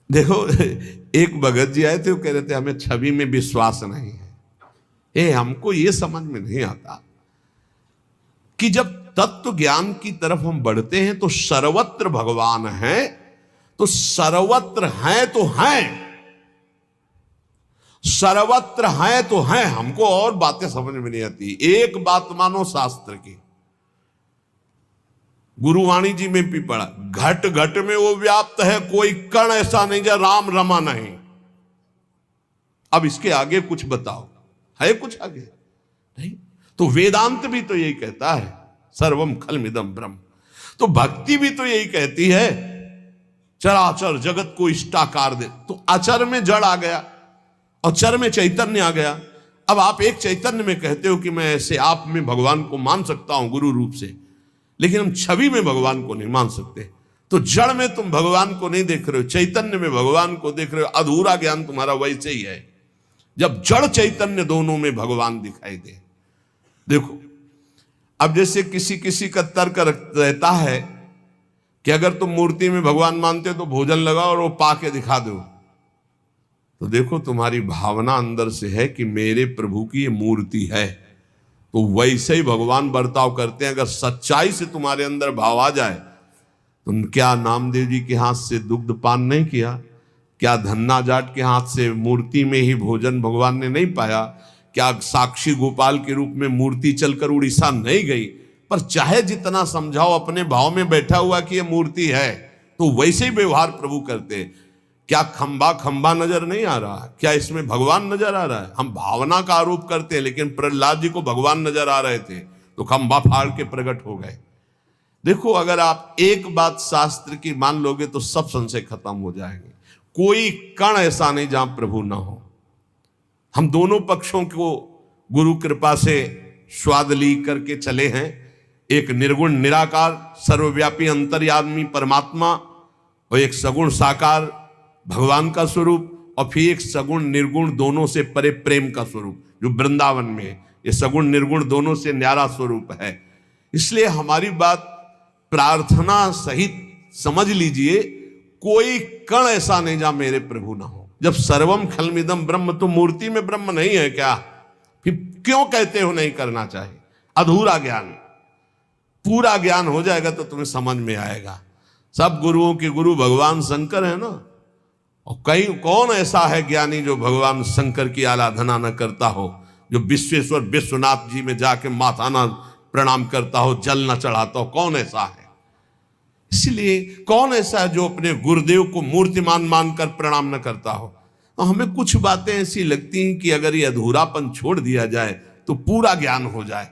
देखो, एक भगत जी आए थे, वो कह रहे थे हमें छवि में विश्वास नहीं है। हमको ये समझ में नहीं आता कि जब तत्व ज्ञान की तरफ हम बढ़ते हैं तो सर्वत्र भगवान है, तो सर्वत्र हैं तो हैं, सर्वत्र हैं तो हैं। हमको और बातें समझ में नहीं आती। एक बात मानो शास्त्र की, गुरुवाणी जी में भी पढ़ा, घट घट में वो व्याप्त है, कोई कण ऐसा नहीं जो राम रमा नहीं। अब इसके आगे कुछ बताओ, है कुछ आगे? नहीं। तो वेदांत भी तो यही कहता है, सर्वम खलमिदम ब्रह्म। तो भक्ति भी तो यही कहती है, चराचर जगत को इष्टाकार दे। तो अचर में जड़ आ गया और चर में चैतन्य आ गया। अब आप एक चैतन्य में कहते हो कि मैं ऐसे आप में भगवान को मान सकता हूं गुरु रूप से, लेकिन हम छवि में भगवान को नहीं मान सकते। तो जड़ में तुम भगवान को नहीं देख रहे हो, चैतन्य में भगवान को देख रहे हो। अधूरा ज्ञान तुम्हारा वैसे ही है जब जड़ चैतन्य दोनों में भगवान दिखाई दे। देखो, अब जैसे किसी किसी का तर्क रहता है कि अगर तुम मूर्ति में भगवान मानते हो तो भोजन लगाओ और वो पा के दिखा दो। तो देखो, तुम्हारी भावना अंदर से है कि मेरे प्रभु की ये मूर्ति है, तो वैसे ही भगवान बर्ताव करते हैं। अगर सच्चाई से तुम्हारे अंदर भाव आ जाए, तुम क्या नामदेव जी के हाथ से दुग्ध पान नहीं किया? क्या धन्ना जाट के हाथ से मूर्ति में ही भोजन भगवान ने नहीं पाया? क्या साक्षी गोपाल के रूप में मूर्ति चलकर उड़ीसा नहीं गई? पर चाहे जितना समझाओ, अपने भाव में बैठा हुआ कि ये मूर्ति है, तो वैसे ही व्यवहार प्रभु करते। क्या खंबा खंबा नजर नहीं आ रहा? क्या इसमें भगवान नजर आ रहा है? हम भावना का आरोप करते हैं, लेकिन प्रहलाद जी को भगवान नजर आ रहे थे तो खंबा फाड़ के प्रकट हो गए। देखो, अगर आप एक बात शास्त्र की मान लोगे तो सब संशय खत्म हो जाएंगे। कोई कण ऐसा नहीं जहां प्रभु ना हो। हम दोनों पक्षों को गुरु कृपा से स्वाद ली करके चले हैं। एक निर्गुण निराकार सर्वव्यापी अंतर्यामी परमात्मा, और एक सगुण साकार भगवान का स्वरूप, और फिर एक सगुण निर्गुण दोनों से परे प्रेम का स्वरूप जो वृंदावन में है। ये सगुण निर्गुण दोनों से न्यारा स्वरूप है। इसलिए हमारी बात प्रार्थना सहित समझ लीजिए, कोई कण ऐसा नहीं जहां मेरे प्रभु ना हो। जब सर्वम खलमिदम ब्रह्म, तो मूर्ति में ब्रह्म नहीं है क्या? फिर क्यों कहते हो नहीं करना चाहिए? अधूरा ज्ञान। पूरा ज्ञान हो जाएगा तो तुम्हें समझ में आएगा। सब गुरुओं के गुरु भगवान शंकर है ना, और कई कौन ऐसा है ज्ञानी जो भगवान शंकर की आराधना न करता हो, जो विश्वेश्वर विश्वनाथ जी में जाके माथा न प्रणाम करता हो, जल न चढ़ाता हो? कौन ऐसा है? इसलिए कौन ऐसा है जो अपने गुरुदेव को मूर्तिमान मानकर प्रणाम न करता हो? तो हमें कुछ बातें ऐसी लगती हैं कि अगर ये अधूरापन छोड़ दिया जाए तो पूरा ज्ञान हो जाए।